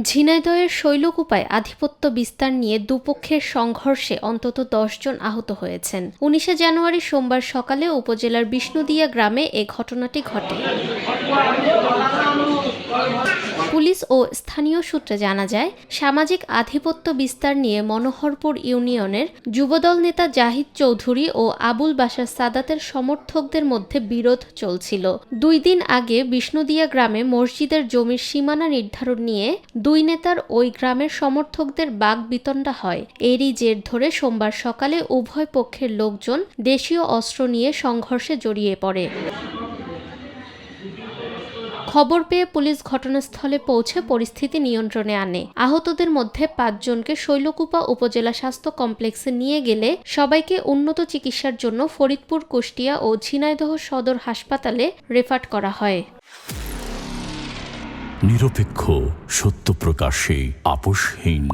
ঝিনাইদহের শৈলকুপায় আধিপত্য বিস্তার নিয়ে দুপক্ষের সংঘর্ষে অন্তত ১০ জন আহত হয়েছেন। ১৯ জানুয়ারি সোমবার সকালে উপজেলার বিষ্ণুদিয়া গ্রামে এ ঘটনাটি ঘটে। পুলিশ ও স্থানীয় সূত্রে জানা যায়, সামাজিক আধিপত্য বিস্তার নিয়ে মনোহরপুর ইউনিয়নের যুবদল নেতা জাহিদ চৌধুরী ও আবুল বাশার সাদাতের সমর্থকদের মধ্যে বিরোধ চলছিল। ২ দিন আগে বিষ্ণুদিয়া গ্রামে মসজিদের জমির সীমানা নির্ধারণ নিয়ে দুই নেতার ওই গ্রামের সমর্থকদের বাকবিতণ্ডা হয়। এরই জের ধরে সোমবার সকালে উভয় পক্ষের লোকজন দেশীয় অস্ত্র নিয়ে সংঘর্ষে জড়িয়ে পড়ে। খবর পেয়ে পুলিশ ঘটনাস্থলে পৌঁছে পরিস্থিতি নিয়ন্ত্রণে আনে। আহতদের মধ্যে ৫ জনকে শৈলকুপা উপজেলা স্বাস্থ্য কমপ্লেক্সে নিয়ে গেলে সবাইকে উন্নত চিকিৎসার জন্য ফরিদপুর, কুষ্টিয়া ও ঝিনাইদহ সদর হাসপাতালে রেফার করা হয়। নিরপেক্ষ, সত্য প্রকাশে আপোষহীন।